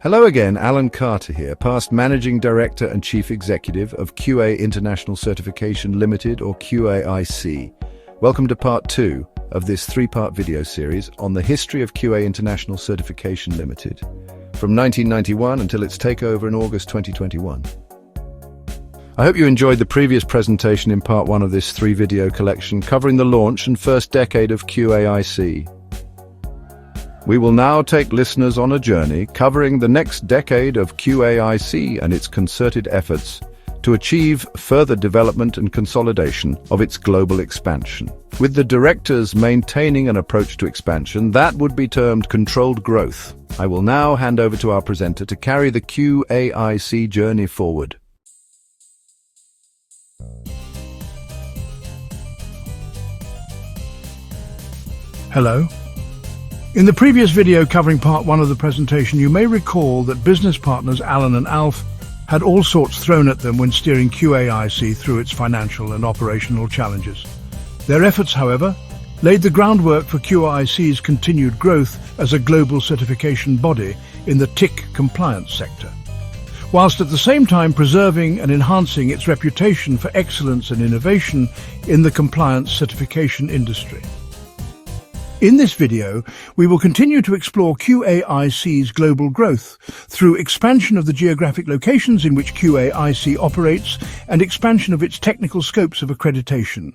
Hello again, Alan Carter here, past Managing Director and Chief Executive of QA International Certification Limited, or QAIC. Welcome to part 2 of this 3-part video series on the history of QA International Certification Limited, from 1991 until its takeover in August 2021. I hope you enjoyed the previous presentation in part 1 of this 3-video collection covering the launch and first decade of QAIC. We will now take listeners on a journey covering the next decade of QAIC and its concerted efforts to achieve further development and consolidation of its global expansion. With the directors maintaining an approach to expansion that would be termed controlled growth, I will now hand over to our presenter to carry the QAIC journey forward. Hello. In the previous video covering part 1 of the presentation, you may recall that business partners Alan and Alf had all sorts thrown at them when steering QAIC through its financial and operational challenges. Their efforts, however, laid the groundwork for QAIC's continued growth as a global certification body in the TIC compliance sector, whilst at the same time preserving and enhancing its reputation for excellence and innovation in the compliance certification industry. In this video, we will continue to explore QAIC's global growth through expansion of the geographic locations in which QAIC operates and expansion of its technical scopes of accreditation.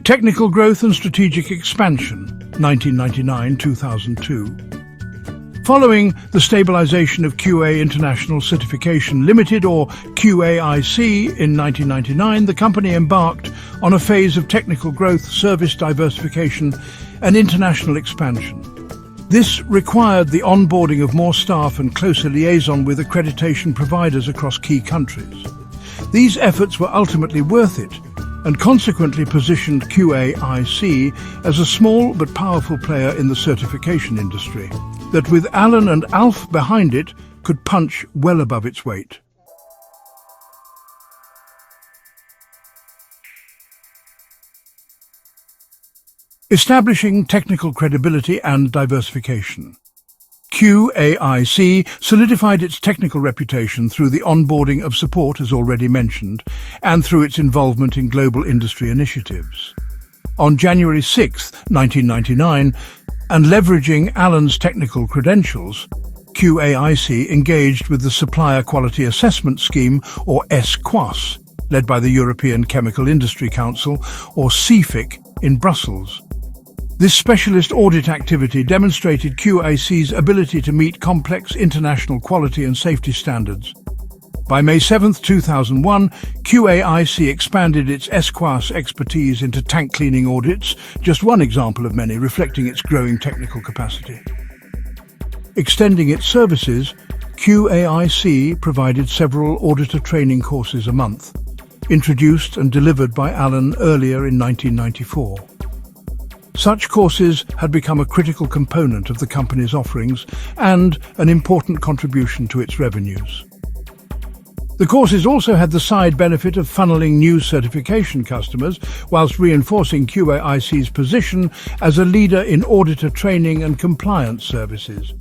Technical growth and strategic expansion, 1999-2002. Following the stabilization of QA International Certification Limited, or QAIC, in 1999, the company embarked on a phase of technical growth, service diversification, and international expansion. This required the onboarding of more staff and closer liaison with accreditation providers across key countries. These efforts were ultimately worth it, and consequently positioned QAIC as a small but powerful player in the certification industry that, with Alan and Alf behind it, could punch well above its weight. Establishing technical credibility and diversification. QAIC solidified its technical reputation through the onboarding of support, as already mentioned, and through its involvement in global industry initiatives. On January 6, 1999, and leveraging Alan's technical credentials, QAIC engaged with the Supplier Quality Assessment Scheme, or SQAS, led by the European Chemical Industry Council, or CFIC, in Brussels. This specialist audit activity demonstrated QAIC's ability to meet complex international quality and safety standards. By May 7, 2001, QAIC expanded its SQAS expertise into tank cleaning audits, just one example of many reflecting its growing technical capacity. Extending its services, QAIC provided several auditor training courses a month, introduced and delivered by Alan earlier in 1994. Such courses had become a critical component of the company's offerings and an important contribution to its revenues. The courses also had the side benefit of funneling new certification customers whilst reinforcing QAIC's position as a leader in auditor training and compliance services.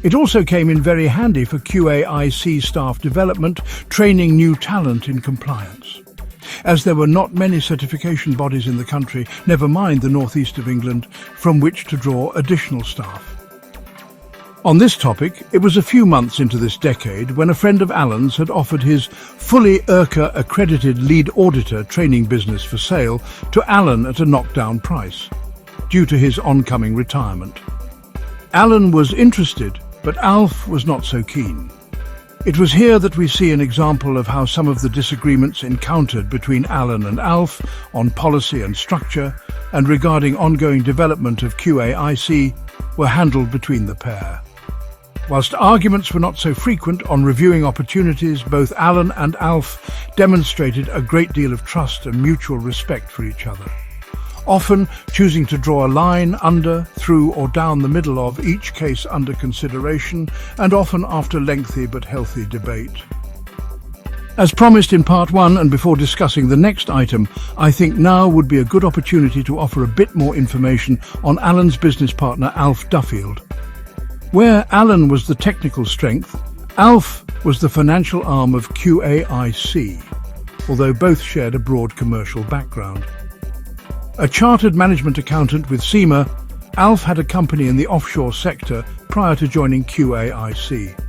It also came in very handy for QAIC staff development, training new talent in compliance. As there were not many certification bodies in the country, never mind the northeast of England, from which to draw additional staff. On this topic, it was a few months into this decade when a friend of Alan's had offered his fully IRCA-accredited lead auditor training business for sale to Alan at a knockdown price, due to his oncoming retirement. Alan was interested, but Alf was not so keen. It was here that we see an example of how some of the disagreements encountered between Alan and Alf on policy and structure, and regarding ongoing development of QAIC, were handled between the pair. Whilst arguments were not so frequent on reviewing opportunities, both Alan and Alf demonstrated a great deal of trust and mutual respect for each other, often choosing to draw a line under, through or down the middle of each case under consideration, and often after lengthy but healthy debate. As promised in part 1, and before discussing the next item, I think now would be a good opportunity to offer a bit more information on Alan's business partner Alf Duffield. Where Alan was the technical strength, Alf was the financial arm of QAIC, although both shared a broad commercial background. A chartered management accountant with SEMA, Alf had a company in the offshore sector prior to joining QAIC.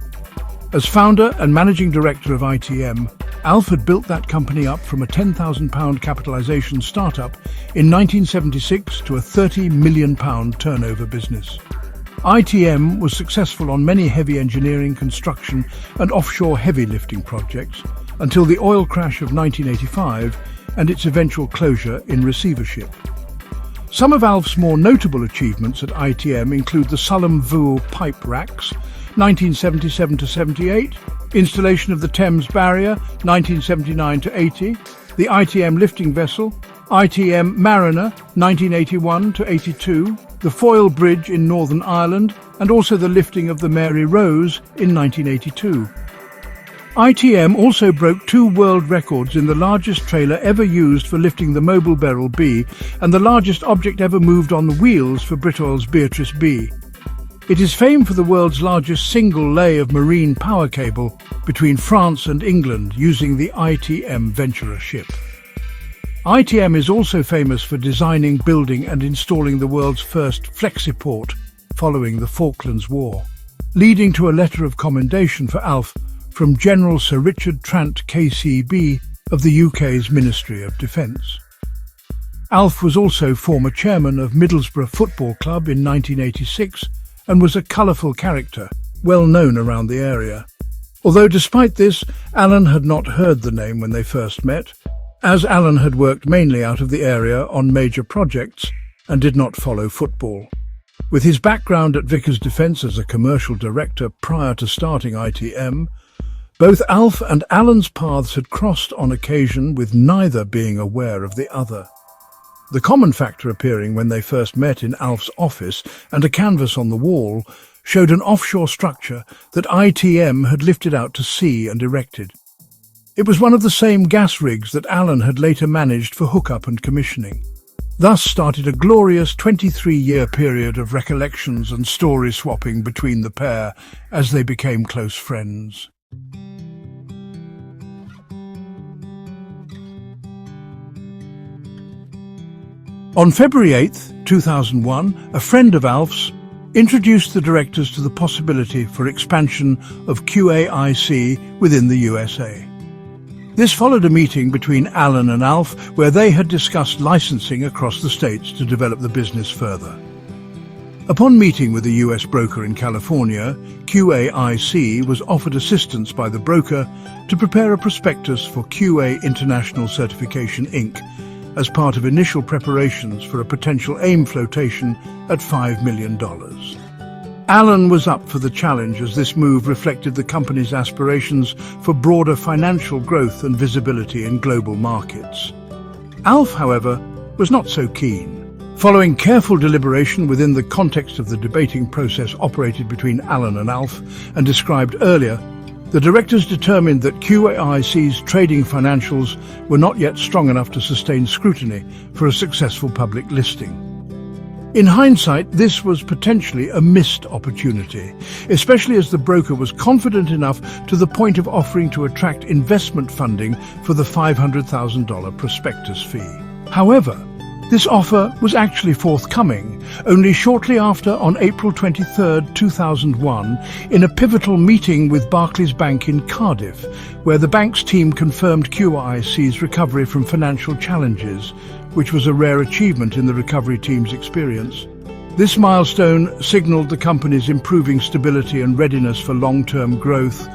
As founder and managing director of ITM, Alf had built that company up from a £10,000 capitalisation startup in 1976 to a £30 million turnover business. ITM was successful on many heavy engineering, construction and offshore heavy lifting projects until the oil crash of 1985 and its eventual closure in receivership. Some of Alf's more notable achievements at ITM include the Sullom Voe pipe racks, 1977-78, installation of the Thames Barrier, 1979-80, the ITM lifting vessel, ITM Mariner, 1981-82, the Foyle Bridge in Northern Ireland, and also the lifting of the Mary Rose in 1982. ITM also broke 2 world records in the largest trailer ever used for lifting the Mobile Beryl B and the largest object ever moved on the wheels for Britoil's Beatrice B. It is famed for the world's largest single lay of marine power cable between France and England using the ITM Venturer ship. ITM is also famous for designing, building and installing the world's first flexiport following the Falklands War, leading to a letter of commendation for Alf from General Sir Richard Trant KCB of the UK's Ministry of Defence. Alf was also former chairman of Middlesbrough Football Club in 1986 and was a colourful character, well known around the area. Although despite this, Alan had not heard the name when they first met, as Alan had worked mainly out of the area on major projects and did not follow football. With his background at Vickers Defence as a commercial director prior to starting ITM, both Alf and Alan's paths had crossed on occasion, with neither being aware of the other. The common factor appearing when they first met in Alf's office and a canvas on the wall showed an offshore structure that ITM had lifted out to sea and erected. It was one of the same gas rigs that Alan had later managed for hookup and commissioning. Thus started a glorious 23-year period of recollections and story swapping between the pair as they became close friends. On February 8, 2001, a friend of Alf's introduced the directors to the possibility for expansion of QAIC within the USA. This followed a meeting between Alan and Alf where they had discussed licensing across the states to develop the business further. Upon meeting with a US broker in California, QAIC was offered assistance by the broker to prepare a prospectus for QA International Certification Inc. as part of initial preparations for a potential AIM flotation at $5 million. Alan was up for the challenge as this move reflected the company's aspirations for broader financial growth and visibility in global markets. Alf, however, was not so keen. Following careful deliberation within the context of the debating process operated between Alan and Alf and described earlier, the directors determined that QAIC's trading financials were not yet strong enough to sustain scrutiny for a successful public listing. In hindsight, this was potentially a missed opportunity, especially as the broker was confident enough to the point of offering to attract investment funding for the $500,000 prospectus fee. However, this offer was actually forthcoming only shortly after, on April 23, 2001, in a pivotal meeting with Barclays Bank in Cardiff, where the bank's team confirmed QAIC's recovery from financial challenges, which was a rare achievement in the recovery team's experience. This milestone signaled the company's improving stability and readiness for long-term growth.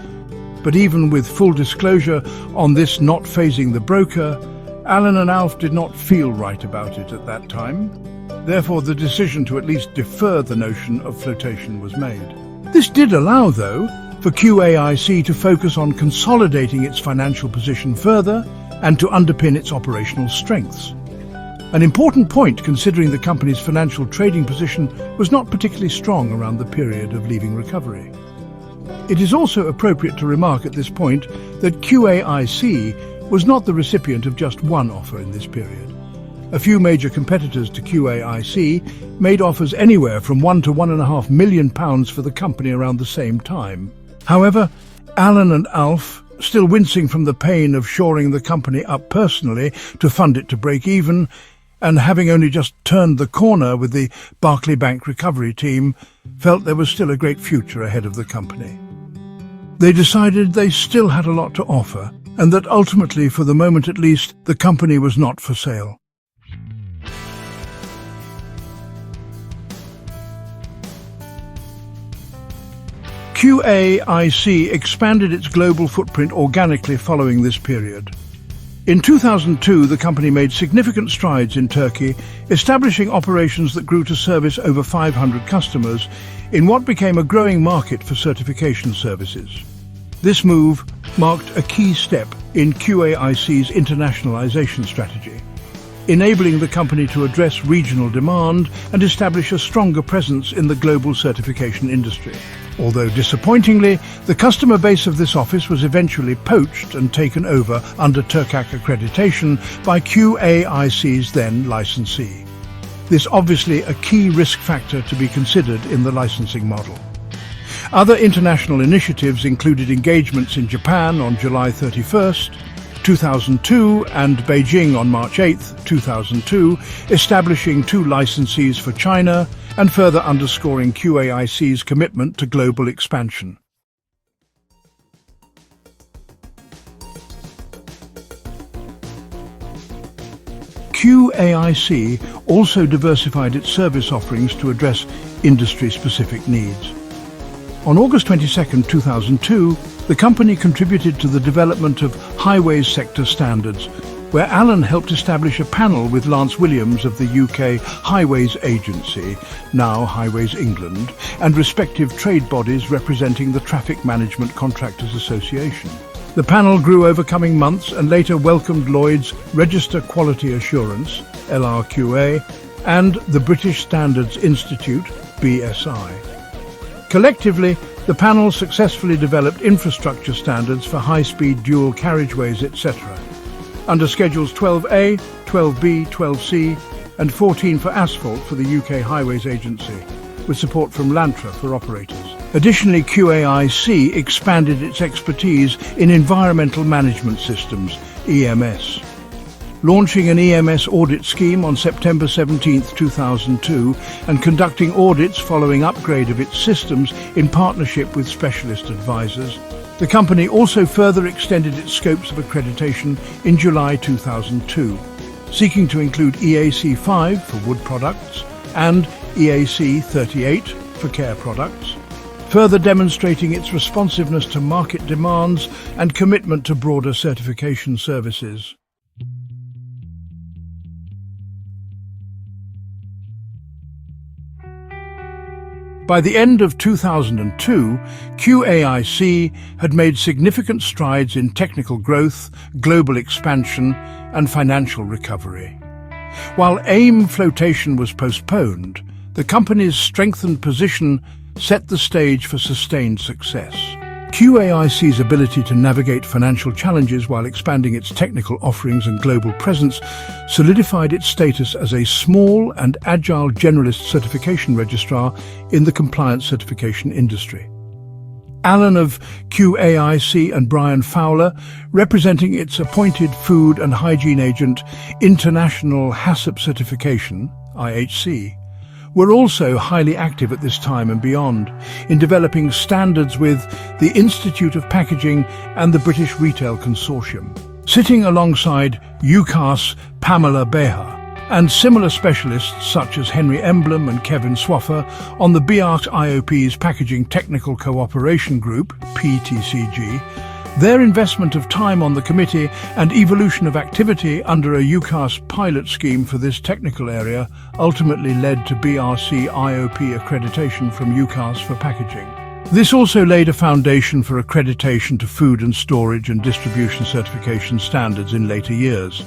But even with full disclosure on this not phasing the broker, Alan and Alf did not feel right about it at that time. Therefore, the decision to at least defer the notion of flotation was made. This did allow, though, for QAIC to focus on consolidating its financial position further and to underpin its operational strengths. An important point, considering the company's financial trading position was not particularly strong around the period of leaving recovery. It is also appropriate to remark at this point that QAIC was not the recipient of just one offer in this period. A few major competitors to QAIC made offers anywhere from £1 to £1.5 million for the company around the same time. However, Alan and Alf, still wincing from the pain of shoring the company up personally to fund it to break even, and having only just turned the corner with the Barclay Bank recovery team, felt there was still a great future ahead of the company. They decided they still had a lot to offer, and that ultimately, for the moment at least, the company was not for sale. QAIC expanded its global footprint organically following this period. In 2002, the company made significant strides in Turkey, establishing operations that grew to service over 500 customers in what became a growing market for certification services. This move marked a key step in QAIC's internationalization strategy, enabling the company to address regional demand and establish a stronger presence in the global certification industry. Although disappointingly, the customer base of this office was eventually poached and taken over under TIC Accreditation by QAIC's then licensee. This obviously a key risk factor to be considered in the licensing model. Other international initiatives included engagements in Japan on July 31st, 2002 and Beijing on March 8, 2002, establishing 2 licensees for China and further underscoring QAIC's commitment to global expansion. QAIC also diversified its service offerings to address industry-specific needs. On August 22, 2002, the company contributed to the development of highways sector standards, where Alan helped establish a panel with Lance Williams of the UK Highways Agency, now Highways England, and respective trade bodies representing the Traffic Management Contractors Association. The panel grew over coming months and later welcomed Lloyd's Register Quality Assurance, LRQA, and the British Standards Institute, BSI. Collectively, the panel successfully developed infrastructure standards for high-speed dual carriageways, etc., under Schedules 12A, 12B, 12C, and 14 for asphalt for the UK Highways Agency, with support from Lantra for operators. Additionally, QAIC expanded its expertise in environmental management systems, EMS, launching an EMS audit scheme on September 17, 2002, and conducting audits following upgrade of its systems in partnership with specialist advisors. The company also further extended its scopes of accreditation in July 2002, seeking to include EAC 5 for wood products and EAC 38 for care products, further demonstrating its responsiveness to market demands and commitment to broader certification services. By the end of 2002, QAIC had made significant strides in technical growth, global expansion, and financial recovery. While AIM Flotation was postponed, the company's strengthened position set the stage for sustained success. QAIC's ability to navigate financial challenges while expanding its technical offerings and global presence solidified its status as a small and agile generalist certification registrar in the compliance certification industry. Alan of QAIC and Brian Fowler, representing its appointed food and hygiene agent, International HACCP Certification, IHC, were also highly active at this time and beyond in developing standards with the Institute of Packaging and the British Retail Consortium. Sitting alongside UCAS Pamela Beha and similar specialists such as Henry Emblem and Kevin Swaffer on the buyout IOP's Packaging Technical Cooperation Group, PTCG, their investment of time on the committee and evolution of activity under a UCAS pilot scheme for this technical area ultimately led to BRC IOP accreditation from UCAS for packaging. This also laid a foundation for accreditation to food and storage and distribution certification standards in later years.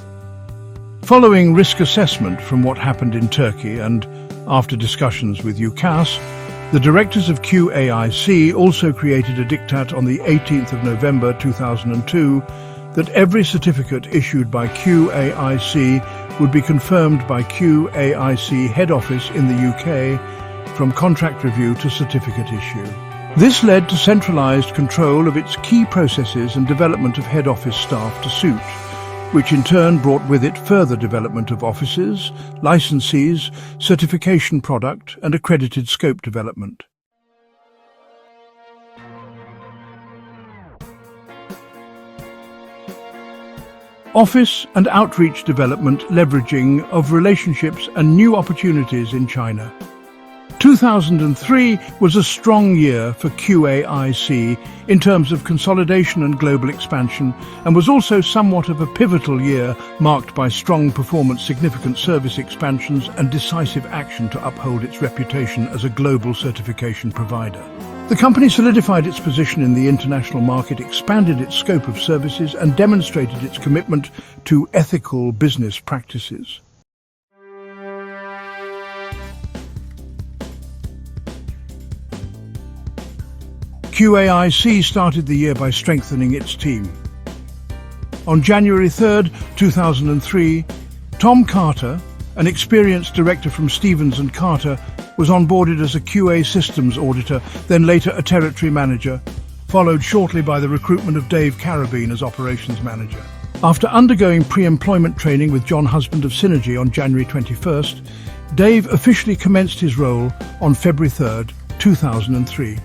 Following risk assessment from what happened in Turkey and after discussions with UCAS, The directors of QAIC also created a diktat on the 18th of November 2002 that every certificate issued by QAIC would be confirmed by QAIC head office in the UK from contract review to certificate issue. This led to centralized control of its key processes and development of head office staff to suit, which in turn brought with it further development of offices, licensees, certification product and accredited scope development. Office and outreach development leveraging of relationships and new opportunities in China. 2003 was a strong year for QAIC in terms of consolidation and global expansion, and was also somewhat of a pivotal year marked by strong performance, significant service expansions and decisive action to uphold its reputation as a global certification provider. The company solidified its position in the international market, expanded its scope of services and demonstrated its commitment to ethical business practices. QAIC started the year by strengthening its team. On January 3, 2003, Tom Carter, an experienced director from Stevens & Carter, was onboarded as a QA systems auditor, then later a territory manager, followed shortly by the recruitment of Dave Carabine as operations manager. After undergoing pre-employment training with John Husband of Synergy on January 21st, Dave officially commenced his role on February 3, 2003.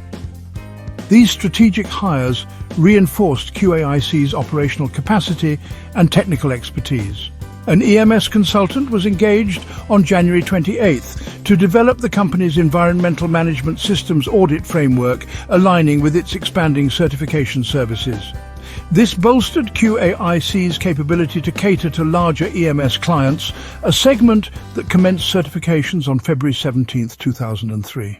These strategic hires reinforced QAIC's operational capacity and technical expertise. An EMS consultant was engaged on January 28th to develop the company's environmental management systems audit framework, aligning with its expanding certification services. This bolstered QAIC's capability to cater to larger EMS clients, a segment that commenced certifications on February 17, 2003.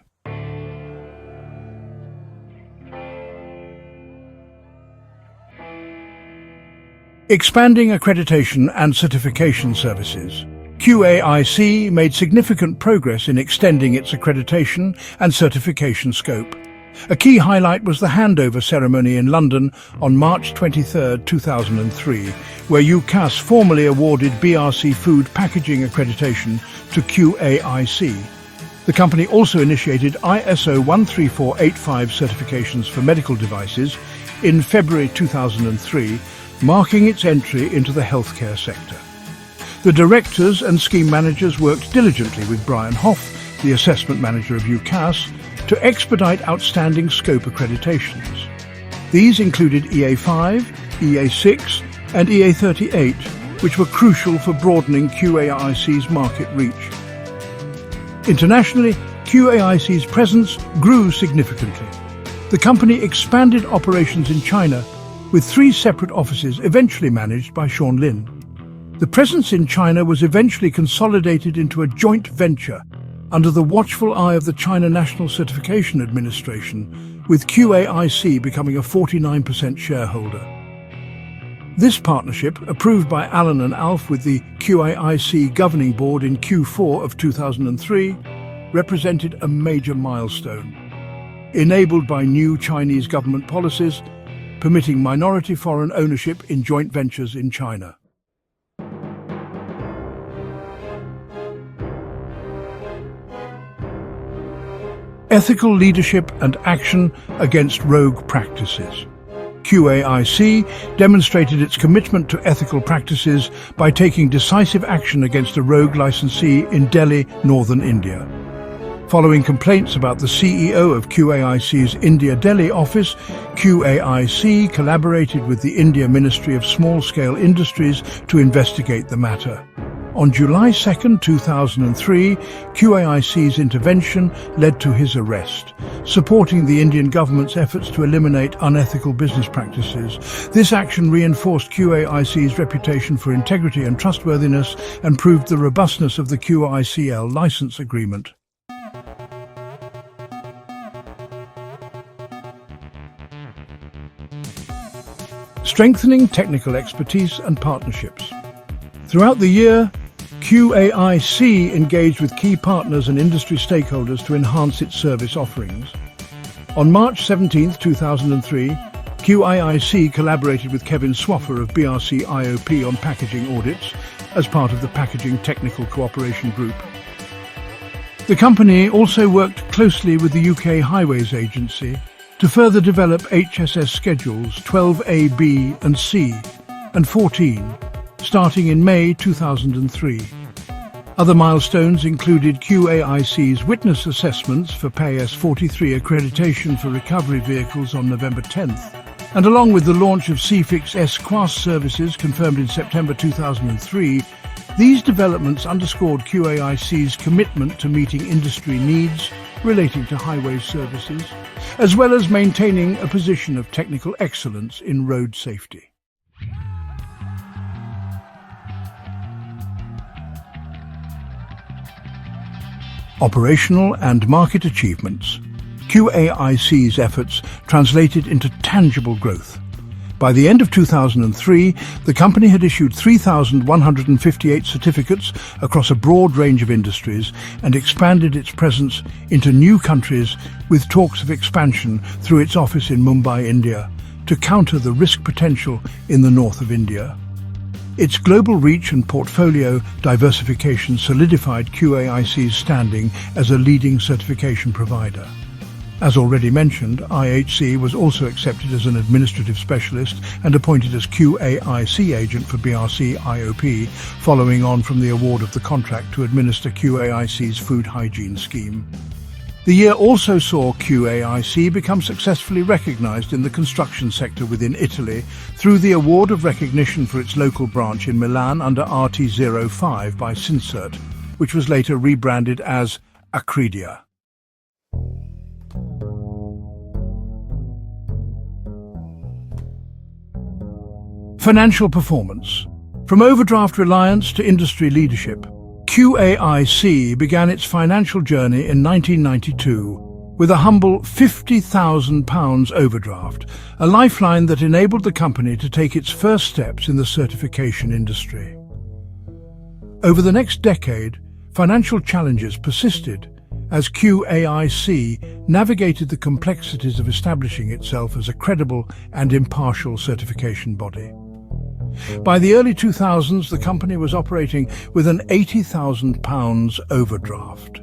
Expanding accreditation and certification services. QAIC made significant progress in extending its accreditation and certification scope. A key highlight was the handover ceremony in London on March 23, 2003, where UCAS formally awarded BRC Food Packaging accreditation to QAIC. The company also initiated ISO 13485 certifications for medical devices in February 2003, marking its entry into the healthcare sector. The directors and scheme managers worked diligently with Brian Hoff, the assessment manager of UCAS, to expedite outstanding scope accreditations. These included EA5, EA6 and EA38, which were crucial for broadening QAIC's market reach. Internationally, QAIC's presence grew significantly. The company expanded operations in China, with 3 separate offices eventually managed by Sean Lin. The presence in China was eventually consolidated into a joint venture under the watchful eye of the China National Certification Administration, with QAIC becoming a 49% shareholder. This partnership, approved by Alan and Alf with the QAIC Governing Board in Q4 of 2003, represented a major milestone, enabled by new Chinese government policies permitting minority foreign ownership in joint ventures in China. Ethical leadership and action against rogue practices. QAIC demonstrated its commitment to ethical practices by taking decisive action against a rogue licensee in Delhi, northern India. Following complaints about the CEO of QAIC's India Delhi office, QAIC collaborated with the India Ministry of Small-Scale Industries to investigate the matter. On July 2, 2003, QAIC's intervention led to his arrest, supporting the Indian government's efforts to eliminate unethical business practices. This action reinforced QAIC's reputation for integrity and trustworthiness and proved the robustness of the QAICL license agreement. Strengthening technical expertise and partnerships. Throughout the year, QAIC engaged with key partners and industry stakeholders to enhance its service offerings. On March 17, 2003, QAIC collaborated with Kevin Swaffer of BRC IOP on packaging audits as part of the Packaging Technical Cooperation Group. The company also worked closely with the UK Highways Agency to further develop HSS schedules 12A, B and C and 14, starting in May 2003. Other milestones included QAIC's witness assessments for PAS 43 accreditation for recovery vehicles on November 10th, and along with the launch of CFIX S-Class services confirmed in September 2003, these developments underscored QAIC's commitment to meeting industry needs relating to highway services, as well as maintaining a position of technical excellence in road safety. Operational and market achievements. QAIC's efforts translated into tangible growth. By the end of 2003, the company had issued 3,158 certificates across a broad range of industries and expanded its presence into new countries with talks of expansion through its office in Mumbai, India, to counter the risk potential in the north of India. Its global reach and portfolio diversification solidified QAIC's standing as a leading certification provider. As already mentioned, IHC was also accepted as an administrative specialist and appointed as QAIC agent for BRC IOP, following on from the award of the contract to administer QAIC's food hygiene scheme. The year also saw QAIC become successfully recognized in the construction sector within Italy through the award of recognition for its local branch in Milan under RT05 by Cincert, which was later rebranded as Accreditation. Financial performance. From overdraft reliance to industry leadership, QAIC began its financial journey in 1992 with a humble £50,000 overdraft, a lifeline that enabled the company to take its first steps in the certification industry. Over the next decade, financial challenges persisted as QAIC navigated the complexities of establishing itself as a credible and impartial certification body. By the early 2000s, the company was operating with an £80,000 overdraft.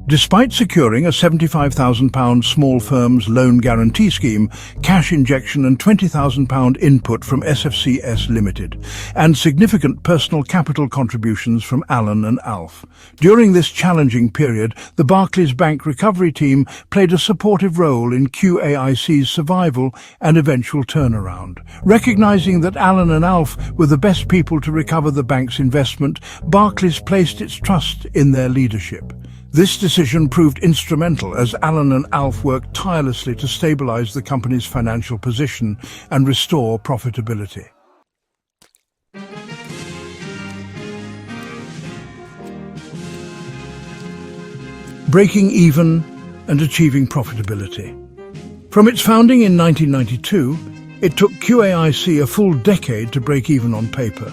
Despite securing a £75,000 small firms loan guarantee scheme, cash injection and £20,000 input from SFCS Limited, and significant personal capital contributions from Allen and Alf. During this challenging period, the Barclays Bank recovery team played a supportive role in QAIC's survival and eventual turnaround. Recognizing that Allen and Alf were the best people to recover the bank's investment, Barclays placed its trust in their leadership. This decision proved instrumental as Allen and Alf worked tirelessly to stabilize the company's financial position and restore profitability. Breaking even and achieving profitability. From its founding in 1992, it took QAIC a full decade to break even on paper.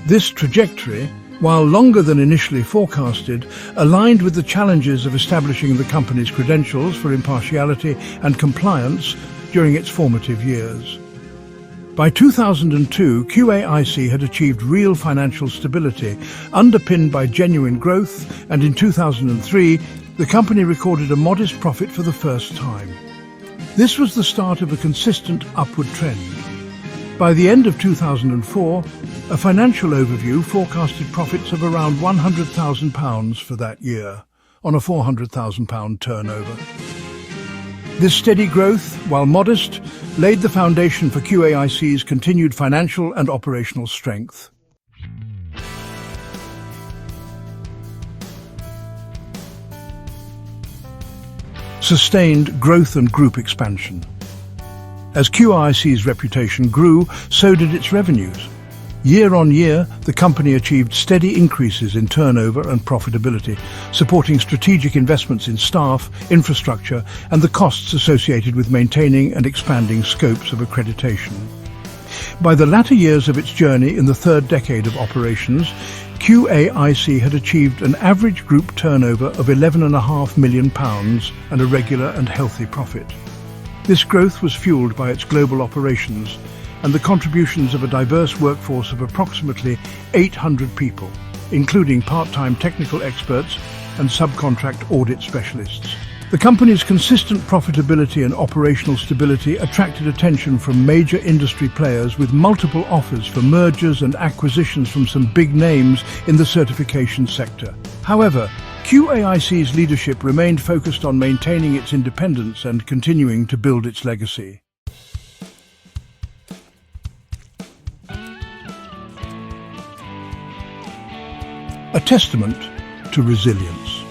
This trajectory, while longer than initially forecasted, aligned with the challenges of establishing the company's credentials for impartiality and compliance during its formative years. By 2002, QAIC had achieved real financial stability, underpinned by genuine growth, and in 2003, the company recorded a modest profit for the first time. This was the start of a consistent upward trend. By the end of 2004, a financial overview forecasted profits of around £100,000 for that year, on a £400,000 turnover. This steady growth, while modest, laid the foundation for QAIC's continued financial and operational strength. Sustained growth and group expansion. As QAIC's reputation grew, so did its revenues. Year on year, the company achieved steady increases in turnover and profitability, supporting strategic investments in staff, infrastructure, and the costs associated with maintaining and expanding scopes of accreditation. By the latter years of its journey in the third decade of operations, QAIC had achieved an average group turnover of £11.5 million and a regular and healthy profit. This growth was fueled by its global operations and the contributions of a diverse workforce of approximately 800 people, including part-time technical experts and subcontract audit specialists. The company's consistent profitability and operational stability attracted attention from major industry players with multiple offers for mergers and acquisitions from some big names in the certification sector. However, QAIC's leadership remained focused on maintaining its independence and continuing to build its legacy. A testament to resilience.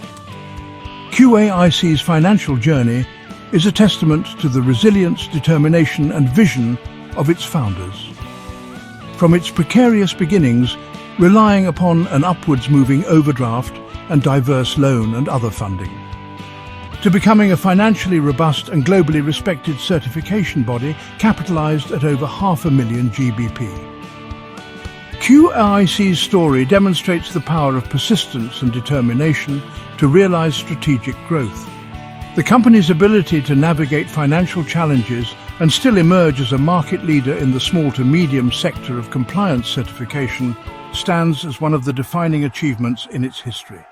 QAIC's financial journey is a testament to the resilience, determination and vision of its founders. From its precarious beginnings, relying upon an upwards-moving overdraft and diverse loan and other funding, to becoming a financially robust and globally respected certification body capitalized at over $500,000 GBP. QAIC's story demonstrates the power of persistence and determination to realize strategic growth. The company's ability to navigate financial challenges and still emerge as a market leader in the small to medium sector of compliance certification stands as one of the defining achievements in its history.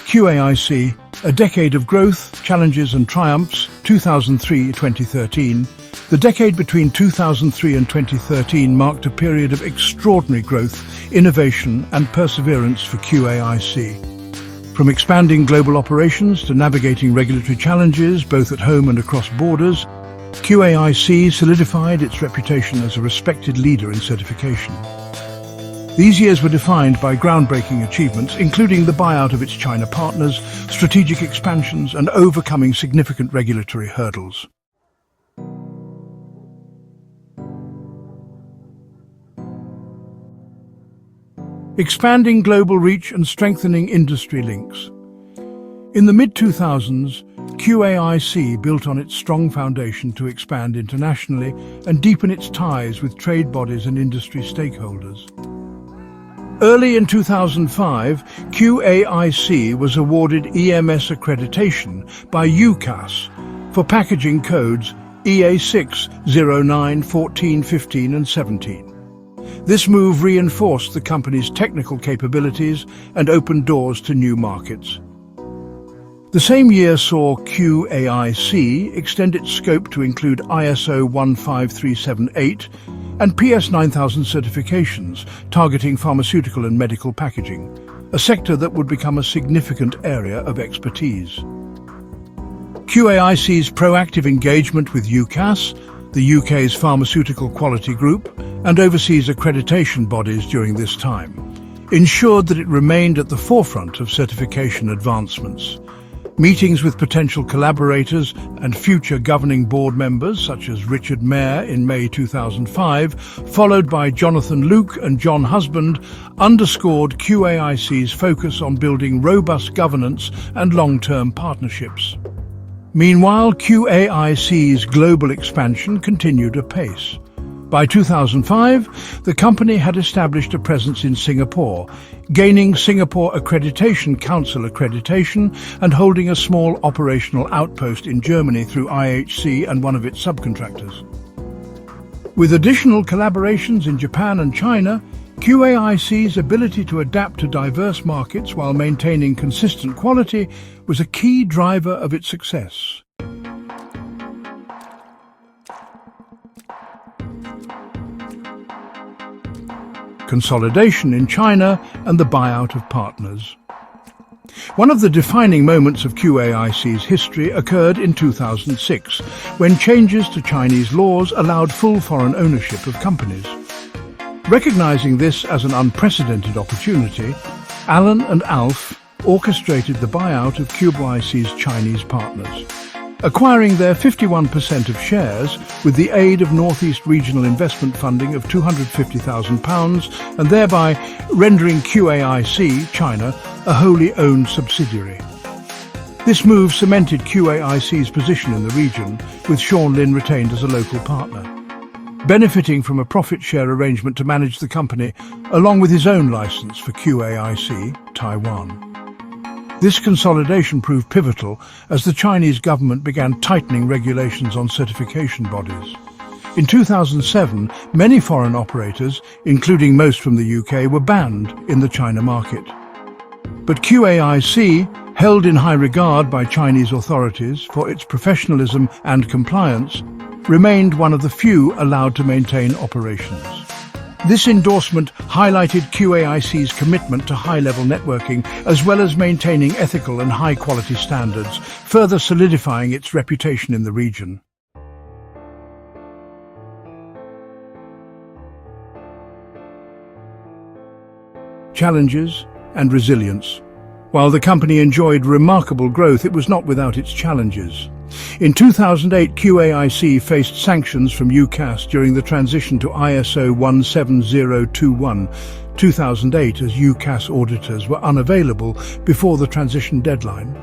QAIC, a decade of growth, challenges and triumphs, 2003-2013. The decade between 2003 and 2013 marked a period of extraordinary growth, innovation and perseverance for QAIC. From expanding global operations to navigating regulatory challenges, both at home and across borders, QAIC solidified its reputation as a respected leader in certification. These years were defined by groundbreaking achievements, including the buyout of its China partners, strategic expansions, and overcoming significant regulatory hurdles. Expanding global reach and strengthening industry links. In the mid-2000s, QAIC built on its strong foundation to expand internationally and deepen its ties with trade bodies and industry stakeholders. Early in 2005, QAIC was awarded EMS accreditation by UCAS for packaging codes EA6, 09, 14, 15 and 17. This move reinforced the company's technical capabilities and opened doors to new markets. The same year saw QAIC extend its scope to include ISO 15378 and PS 9000 certifications, targeting pharmaceutical and medical packaging, a sector that would become a significant area of expertise. QAIC's proactive engagement with UCAS, the UK's pharmaceutical quality group, and overseas accreditation bodies during this time, ensured that it remained at the forefront of certification advancements. Meetings with potential collaborators and future governing board members, such as Richard Mayer in May 2005, followed by Jonathan Luke and John Husband, underscored QAIC's focus on building robust governance and long-term partnerships. Meanwhile, QAIC's global expansion continued apace. By 2005, the company had established a presence in Singapore, gaining Singapore Accreditation Council accreditation and holding a small operational outpost in Germany through IHC and one of its subcontractors. With additional collaborations in Japan and China, QAIC's ability to adapt to diverse markets while maintaining consistent quality was a key driver of its success. Consolidation in China and the buyout of partners. One of the defining moments of QAIC's history occurred in 2006, when changes to Chinese laws allowed full foreign ownership of companies. Recognizing this as an unprecedented opportunity, Alan and Alf orchestrated the buyout of QAIC's Chinese partners, acquiring their 51% of shares with the aid of Northeast Regional Investment Funding of £250,000 and thereby rendering QAIC China a wholly owned subsidiary. This move cemented QAIC's position in the region, with Sean Lin retained as a local partner, benefiting from a profit share arrangement to manage the company, along with his own license for QAIC, Taiwan. This consolidation proved pivotal as the Chinese government began tightening regulations on certification bodies. In 2007, many foreign operators, including most from the UK, were banned in the China market. But QAIC, held in high regard by Chinese authorities for its professionalism and compliance, remained one of the few allowed to maintain operations. This endorsement highlighted QAIC's commitment to high-level networking as well as maintaining ethical and high-quality standards, further solidifying its reputation in the region. Challenges and resilience. While the company enjoyed remarkable growth, it was not without its challenges. In 2008, QAIC faced sanctions from UCAS during the transition to ISO 17021, 2008, as UCAS auditors were unavailable before the transition deadline.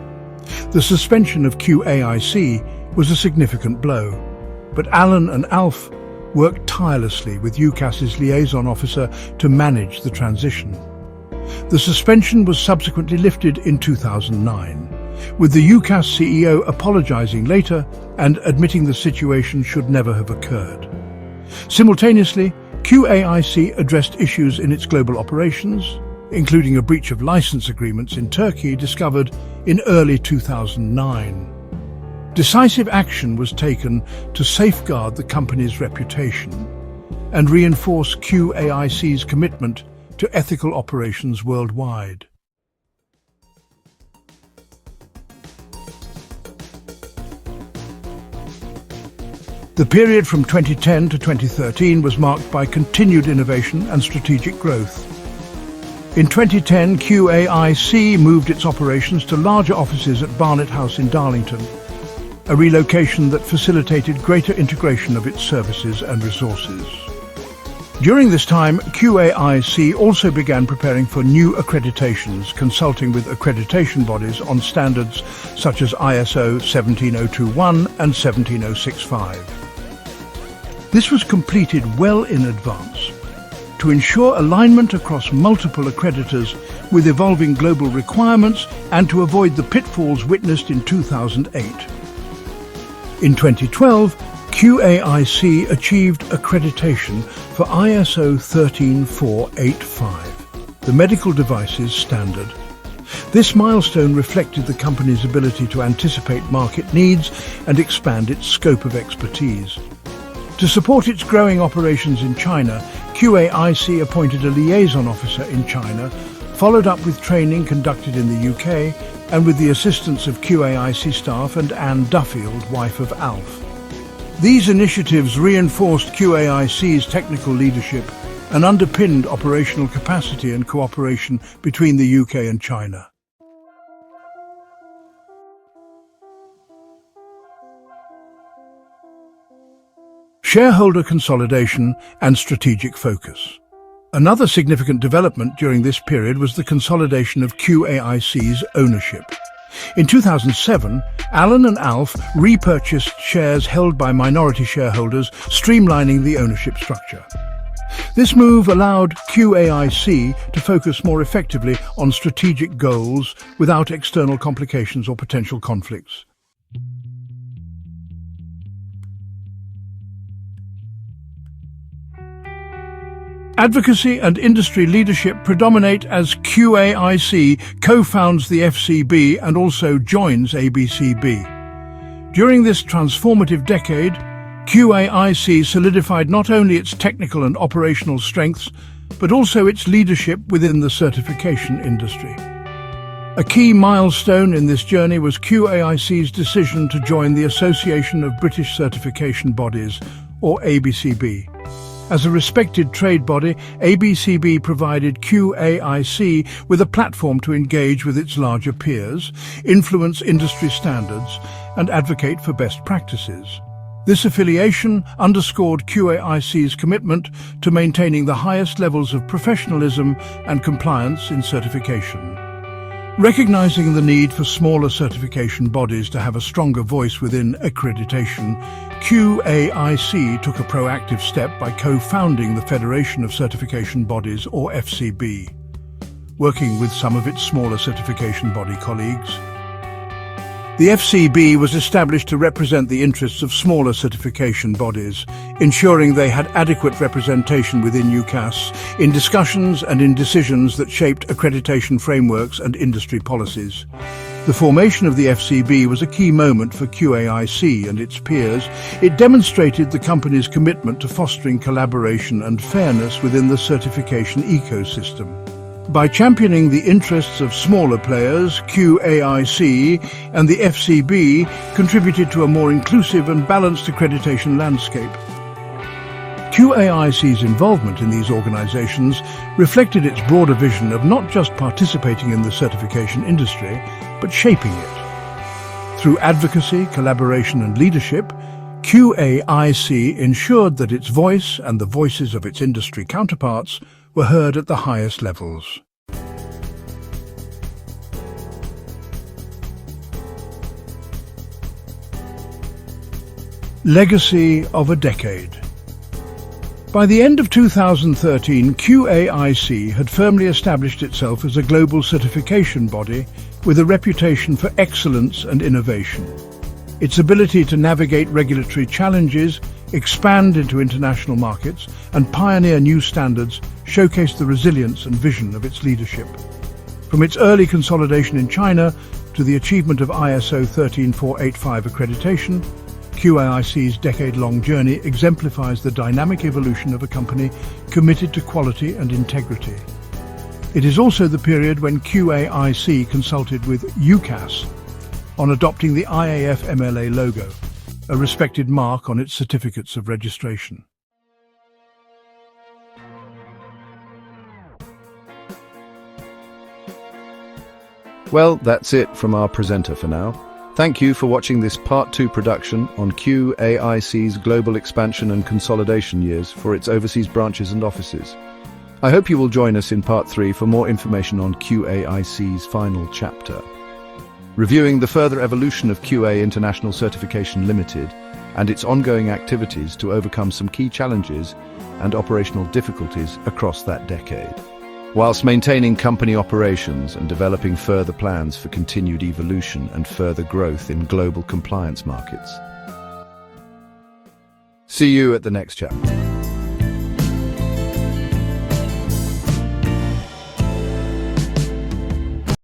The suspension of QAIC was a significant blow, but Alan and Alf worked tirelessly with UCAS's liaison officer to manage the transition. The suspension was subsequently lifted in 2009, with the UCAS CEO apologizing later and admitting the situation should never have occurred. Simultaneously, QAIC addressed issues in its global operations, including a breach of license agreements in Turkey discovered in early 2009. Decisive action was taken to safeguard the company's reputation and reinforce QAIC's commitment to ethical operations worldwide. The period from 2010 to 2013 was marked by continued innovation and strategic growth. In 2010, QAIC moved its operations to larger offices at Barnet House in Darlington, a relocation that facilitated greater integration of its services and resources. During this time, QAIC also began preparing for new accreditations, consulting with accreditation bodies on standards such as ISO 17021 and 17065. This was completed well in advance to ensure alignment across multiple accreditors with evolving global requirements and to avoid the pitfalls witnessed in 2008. In 2012, QAIC achieved accreditation for ISO 13485, the medical devices standard. This milestone reflected the company's ability to anticipate market needs and expand its scope of expertise. To support its growing operations in China, QAIC appointed a liaison officer in China, followed up with training conducted in the UK, and with the assistance of QAIC staff and Anne Duffield, wife of Alf. These initiatives reinforced QAIC's technical leadership and underpinned operational capacity and cooperation between the UK and China. Shareholder consolidation and strategic focus. Another significant development during this period was the consolidation of QAIC's ownership. In 2007, Alan and Alf repurchased shares held by minority shareholders, streamlining the ownership structure. This move allowed QAIC to focus more effectively on strategic goals without external complications or potential conflicts. Advocacy and industry leadership predominate as QAIC co-founds the FCB and also joins ABCB. During this transformative decade, QAIC solidified not only its technical and operational strengths, but also its leadership within the certification industry. A key milestone in this journey was QAIC's decision to join the Association of British Certification Bodies, or ABCB. As a respected trade body, ABCB provided QAIC with a platform to engage with its larger peers, influence industry standards, and advocate for best practices. This affiliation underscored QAIC's commitment to maintaining the highest levels of professionalism and compliance in certification. Recognizing the need for smaller certification bodies to have a stronger voice within accreditation, QAIC took a proactive step by co-founding the Federation of Certification Bodies, or FCB, working with some of its smaller certification body colleagues. The FCB was established to represent the interests of smaller certification bodies, ensuring they had adequate representation within UCAS in discussions and in decisions that shaped accreditation frameworks and industry policies. The formation of the FCB was a key moment for QAIC and its peers. It demonstrated the company's commitment to fostering collaboration and fairness within the certification ecosystem. By championing the interests of smaller players, QAIC and the FCB contributed to a more inclusive and balanced accreditation landscape. QAIC's involvement in these organizations reflected its broader vision of not just participating in the certification industry, but shaping it. Through advocacy, collaboration and leadership, QAIC ensured that its voice and the voices of its industry counterparts were heard at the highest levels. Legacy of a decade. By the end of 2013, QAIC had firmly established itself as a global certification body with a reputation for excellence and innovation. Its ability to navigate regulatory challenges, expand into international markets, and pioneer new standards showcased the resilience and vision of its leadership. From its early consolidation in China to the achievement of ISO 13485 accreditation, QAIC's decade-long journey exemplifies the dynamic evolution of a company committed to quality and integrity. It is also the period when QAIC consulted with UCAS on adopting the IAF MLA logo, a respected mark on its certificates of registration. Well, that's it from our presenter for now. Thank you for watching this Part 2 production on QAIC's global expansion and consolidation years for its overseas branches and offices. I hope you will join us in Part 3 for more information on QAIC's final chapter, reviewing the further evolution of QA International Certification Limited and its ongoing activities to overcome some key challenges and operational difficulties across that decade, whilst maintaining company operations and developing further plans for continued evolution and further growth in global compliance markets. See you at the next chapter.